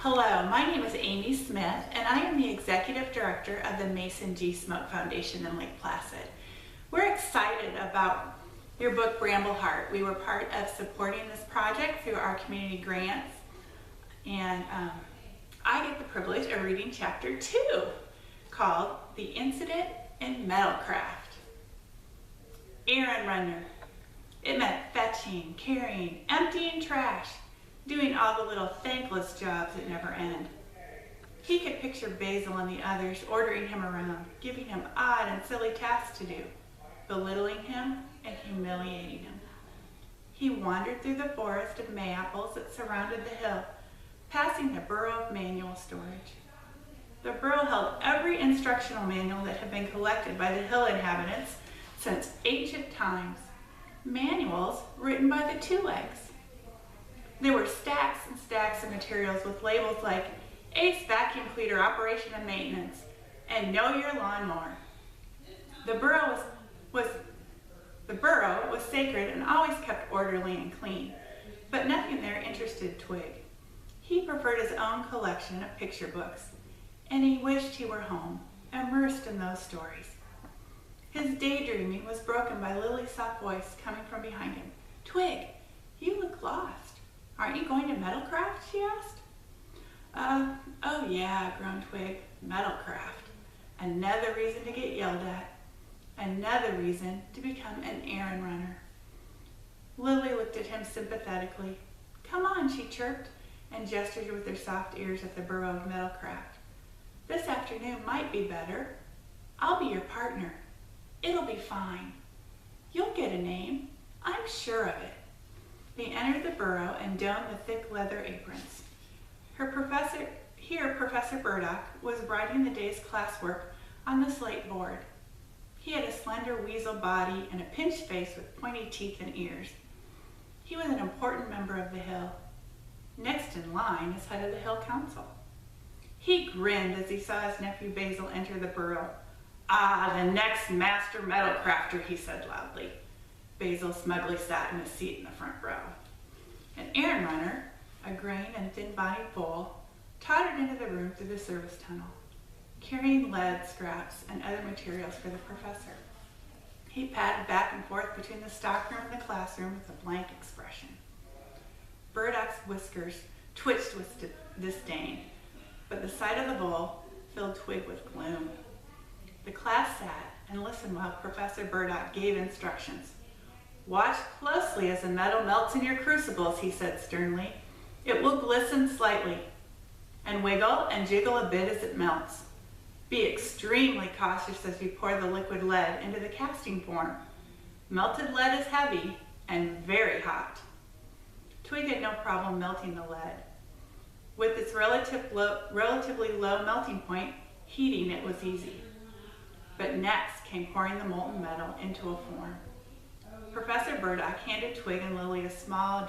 Hello, my name is Amy Smith, and I am the Executive Director of the Mason G. Smoke Foundation in Lake Placid. We're excited about your book, Brambleheart. We were part of supporting this project through our community grants, and I get the privilege of reading chapter 2, called The Incident in Metalcraft. Errand runner. It meant fetching, carrying, emptying trash, doing all the little thankless jobs that never end. He could picture Basil and the others ordering him around, giving him odd and silly tasks to do, belittling him and humiliating him. He wandered through the forest of mayaples that surrounded the hill, passing the Bureau of Manual Storage. The Bureau held every instructional manual that had been collected by the hill inhabitants since ancient times, manuals written by the two legs. There were stacks and stacks of materials with labels like Ace Vacuum Cleaner Operation and Maintenance and Know Your Lawnmower. The Bureau was sacred and always kept orderly and clean, but nothing there interested Twig. He preferred his own collection of picture books, and he wished he were home, immersed in those stories. His daydreaming was broken by Lily's soft voice coming from behind him. "Twig, you look lost. Aren't you going to Metalcraft?" she asked. Oh yeah, groaned Twig. Metalcraft. Another reason to get yelled at. Another reason to become an errand runner. Lily looked at him sympathetically. "Come on," she chirped, and gestured with her soft ears at the Bureau of Metalcraft. "This afternoon might be better. I'll be your partner. It'll be fine. You'll get a name. I'm sure of it." They entered the burrow and donned the thick leather aprons. Professor Burdock was writing the day's classwork on the slate board. He had a slender weasel body and a pinched face with pointy teeth and ears. He was an important member of the Hill, next in line as head of the Hill Council. He grinned as he saw his nephew Basil enter the burrow. "Ah, the next master metalcrafter," he said loudly. Basil smugly sat in a seat in the front row. An errand runner, a grain and thin-bodied foal, tottered into the room through the service tunnel, carrying lead scraps and other materials for the professor. He padded back and forth between the stockroom and the classroom with a blank expression. Burdock's whiskers twitched with disdain, but the sight of the bowl filled Twig with gloom. The class sat and listened while Professor Burdock gave instructions. "Watch closely as the metal melts in your crucibles," he said sternly. "It will glisten slightly, and wiggle and jiggle a bit as it melts. Be extremely cautious as you pour the liquid lead into the casting form. Melted lead is heavy and very hot." Twig had no problem melting the lead. With its relatively low melting point, heating it was easy. But next came pouring the molten metal into a form. Professor Burdock handed Twig and Lily a small,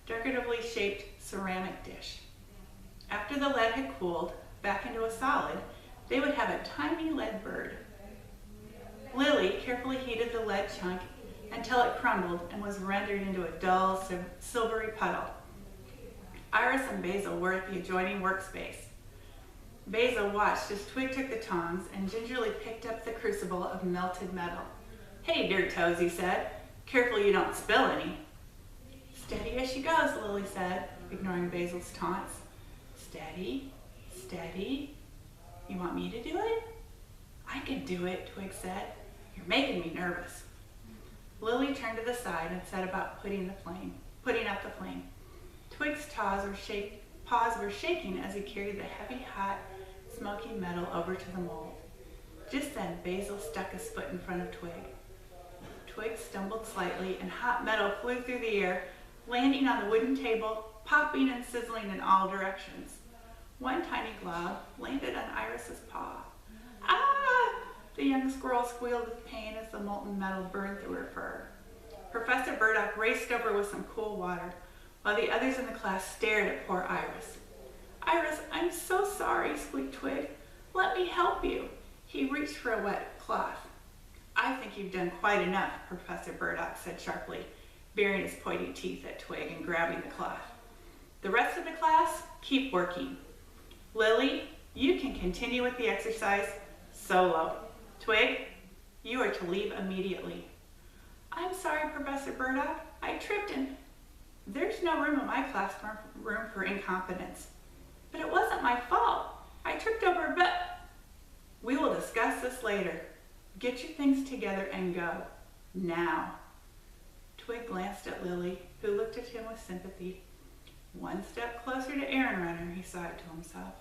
decoratively shaped ceramic dish. After the lead had cooled back into a solid, they would have a tiny lead bird. Lily carefully heated the lead chunk until it crumbled and was rendered into a dull, silvery puddle. Iris and Basil were at the adjoining workspace. Basil watched as Twig took the tongs and gingerly picked up the crucible of melted metal. "Hey, dear toes," he said. "Careful you don't spill any." "Steady as she goes," Lily said, ignoring Basil's taunts. "Steady, steady. You want me to do it?" "I can do it," Twig said. "You're making me nervous." Lily turned to the side and set about putting out the flame. Twig's paws were shaking as he carried the heavy, hot, smoky metal over to the mold. Just then, Basil stuck his foot in front of Twig. Twig stumbled slightly, and hot metal flew through the air, landing on the wooden table, popping and sizzling in all directions. One tiny glob landed on Iris's paw. "Ah!" The young squirrel squealed with pain as the molten metal burned through her fur. Professor Burdock raced over with some cool water, while the others in the class stared at poor Iris. "Iris, I'm so sorry," squeaked Twig. "Let me help you." He reached for a wet cloth. "I think you've done quite enough," Professor Burdock said sharply, baring his pointy teeth at Twig and grabbing the cloth. "The rest of the class, keep working. Lily, you can continue with the exercise solo. Twig, you are to leave immediately. I'm sorry, Professor Burdock. I tripped and there's no room in my classroom for incompetence. But it wasn't my fault. I tripped over a bit. We will discuss this later. Get your things together and go. Now. Twig glanced at Lily, who looked at him with sympathy. One step closer to errand runner, he sighed to himself.